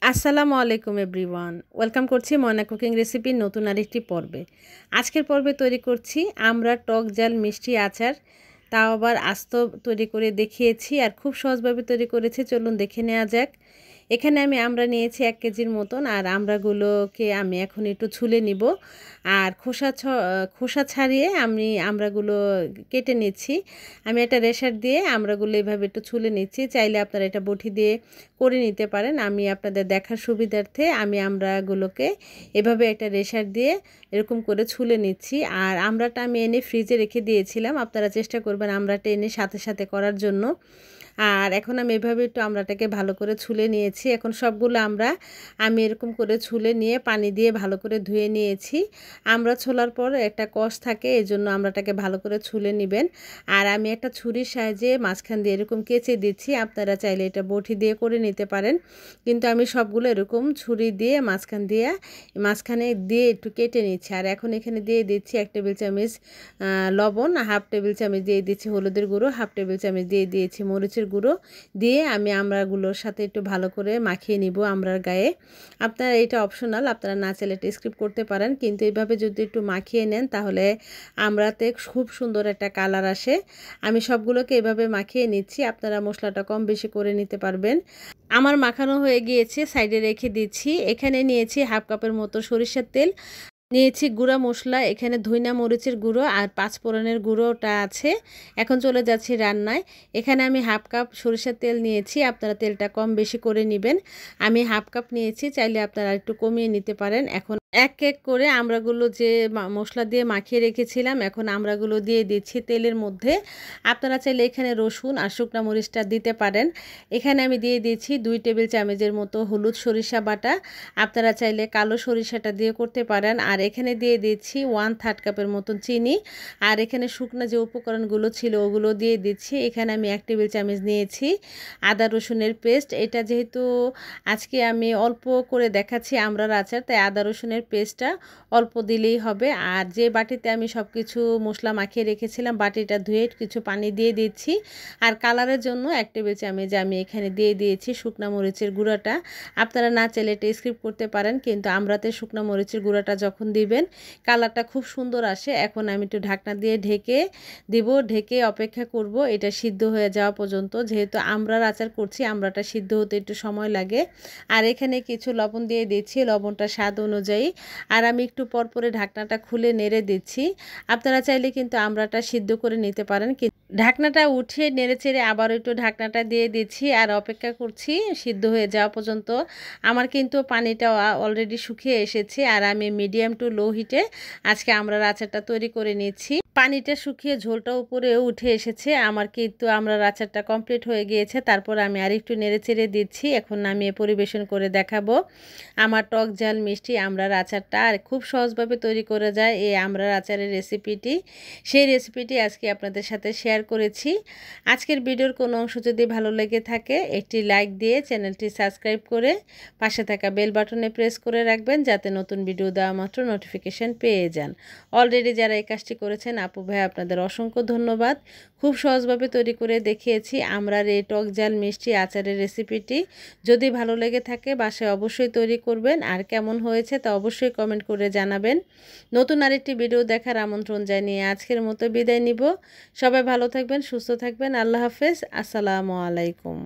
আসসালামু আলাইকুম everyone, welcome করছি ময়না কুকিং রেসিপির নতুন আরেকটি পর্বে। আজকের পর্বে তৈরি করছি আমরা টক ঝাল মিষ্টি আচার, তাও আবার আস্ত তৈরি করে দেখিয়েছি আর খুব সহজভাবে তৈরি করেছি। চলুন দেখে নেওয়া যাক। এখানে আমি আমরা নিয়েছি 1 কেজির মতন, আর আমড়াগুলোকে আমি এখন একটু ছুলে নিব আর খোসা ছাড়িয়ে আমি আমড়াগুলো কেটে নিচ্ছি। আমি একটা রেশার দিয়ে আমড়াগুলো এইভাবে একটু ছুলে নিচ্ছি। চাইলে আপনারা এটা বটি দিয়ে করে নিতে পারেন। আমি আপনাদের দেখার সুবিধার্থে আমি আমড়াগুলোকে এভাবে একটা রেশার দিয়ে এরকম করে ছুলে নিচ্ছি। আর আমড়াটা আমি এনে ফ্রিজে রেখে দিয়েছিলাম, আপনারা চেষ্টা করবেন আমড়াটা এনে সাথে সাথে করার জন্য। আর এখন আমি এভাবে একটু আমড়াটাকে ভালো করে ছুলে নিয়েছি। এখন সবগুলো আমি এরকম করে ছুলে নিয়ে পানি দিয়ে ভালো করে ধুয়ে নিয়েছি। আমড়া ছোলার পর একটা কষ থাকে, এই জন্য আমড়াটাকে ভালো করে ছুলে নেবেন। আর আমি একটা ছুরির সাহায্যে মাঝখান দিয়ে এরকম কেচে দিচ্ছি। আপনারা চাইলে এটা বটি দিয়ে করে নিতে পারেন, কিন্তু আমি সবগুলো এরকম ছুরি দিয়ে মাঝখানে দিয়ে একটু কেটে নিচ্ছি। আর এখন এখানে দিয়ে দিচ্ছি 1 টেবিল চামচ লবণ, 1/2 টেবিল চামচ দিয়ে দিচ্ছি হলুদের গুঁড়ো, 1/2 টেবিল চামচ দিয়ে দিয়েছি মরিচের গুঁড়ো দিয়ে আমি আমড়াগুলোর সাথে একটু ভালো করে মাখিয়ে নিব আমড়ার গায়ে। আপনারা এটা অপশনাল, আপনারা না চাইলে এটা স্কিপ করতে পারেন, কিন্তু এইভাবে যদি একটু মাখিয়ে নেন তাহলে আমড়াতে খুব সুন্দর একটা কালার আসে। আমি সবগুলোকে এভাবে মাখিয়ে নিচ্ছি, আপনারা মশলাটা কম বেশি করে নিতে পারবেন। আমার মাখানো হয়ে গিয়েছে, সাইডে রেখে দিচ্ছি। এখানে নিয়েছি 1/2 কাপের মতো সরিষার তেল, নিয়েছি গুঁড়া মশলা, এখানে ধইনা মরিচের গুঁড়ো আর 5 ফোড়নের গুঁড়োটা আছে। এখন চলে যাচ্ছি রান্নায়। এখানে আমি 1/2 কাপ সরিষার তেল নিয়েছি, আপনারা তেলটা কম বেশি করে নেবেন। আমি 1/2 কাপ নিয়েছি, চাইলে আপনারা একটু কমিয়ে নিতে পারেন। এখন এক এক করে আমড়াগুলো যে মশলা দিয়ে মাখিয়ে রেখেছিলাম, এখন আমড়াগুলো দিয়ে দিচ্ছি তেলের মধ্যে। আপনারা চাইলে এখানে রসুন আর শুকনো মরিচটা দিতে পারেন। এখানে আমি দিয়ে দিচ্ছি 2 টেবিল চামচের মতো হলুদ সরিষা বাটা, আপনারা চাইলে কালো সরিষাটা দিয়ে করতে পারেন। আর এখানে দিয়ে দিচ্ছি 1/3 কাপের মতন চিনি। আর এখানে শুকনো যে উপকরণগুলো ছিল ওগুলো দিয়ে দিচ্ছি। এখানে আমি 1 টেবিল চামচ নিয়েছি আদা রসুনের পেস্ট। এটা যেহেতু আজকে আমি অল্প করে দেখাচ্ছি আমড়ার আচার, তাই আদা রসুনের পেস্টটা অল্প দিলেই হবে। আর যে বাটিতে আমি সব কিছু মশলা মাখিয়ে রেখেছিলাম, বাটিটা ধুয়ে কিছু পানি দিয়ে দিচ্ছি। আর কালারের জন্য 1 টেবিল চামচ আমি এখানে দিয়ে দিয়েছি শুকনো মরিচের গুঁড়াটা। আপনারা না চাইলে এটা স্কিপ করতে পারেন, কিন্তু আমড়াতে শুকনো মরিচের গুঁড়াটা যখন দিবেন কালারটা খুব সুন্দর আসে। এখন আমি একটু ঢাকনা দিয়ে ঢেকে দিব, ঢেকে অপেক্ষা করব এটা সিদ্ধ হয়ে যাওয়া পর্যন্ত। যেহেতু আমড়ার আচার করছি, আমড়াটা সিদ্ধ হতে একটু সময় লাগে। আর এখানে কিছু লবণ দিয়ে দিচ্ছি, লবণটা স্বাদ অনুযায়ী। আর আমি একটু পর পরে ঢাকনাটা খুলে নেড়ে দিচ্ছি। আপনারা চাইলে কিন্তু আমড়াটা সিদ্ধ করে নিতে পারেন। ঢাকনাটা উঠিয়ে নেড়েচেড়ে আবার একটু ঢাকনাটা দিয়ে দিচ্ছি আর অপেক্ষা করছি সিদ্ধ হয়ে যাওয়া পর্যন্ত। আমার কিন্তু পানিটা অলরেডি শুকিয়ে এসেছে, আর আমি মিডিয়াম টু লো হিটে আজকে আমড়ার আচারটা তৈরি করে নিচ্ছি। পানিটা শুকিয়ে ঝোলটা উপরেও উঠে এসেছে, আমার কিন্তু আমড়ার আচারটা কমপ্লিট হয়ে গিয়েছে। তারপর আমি আরেকটু নেড়েচেড়ে দিচ্ছি। এখন নামিয়ে পরিবেশন করে দেখাবো আমার টক ঝাল মিষ্টি আমড়ার আচারটা। আর খুব সহজভাবে তৈরি করে যায় এই আমড়ার আচারের রেসিপিটি। সেই রেসিপিটি আজকে আপনাদের সাথে শেয়ার করেছি। আজকের ভিডিওর কোনো অংশ যদি ভালো লেগে থাকে একটি লাইক দিয়ে চ্যানেলটি সাবস্ক্রাইব করে পাশে থাকা বেল বাটনে প্রেস করে রাখবেন, যাতে নতুন ভিডিও দেওয়া মাত্র নোটিফিকেশন পেয়ে যান। অলরেডি যারা এই কাজটি করেছেন আপু ভাই আপনাদের অসংখ্য ধন্যবাদ। খুব সহজভাবে তৈরি করে দেখিয়েছি আমরার এই টক ঝাল মিষ্টি আচারের রেসিপিটি। যদি ভালো লেগে থাকে বাসায় অবশ্যই তৈরি করবেন, আর কেমন হয়েছে তা অবশ্যই কমেন্ট করে জানাবেন। নতুন আরেকটি ভিডিও দেখার আমন্ত্রণ জানিয়ে আজকের মতো বিদায় নিব। সবাই ভালো থাকবেন, সুস্থ থাকবেন। আল্লাহ হাফেজ, আসসালামু আলাইকুম।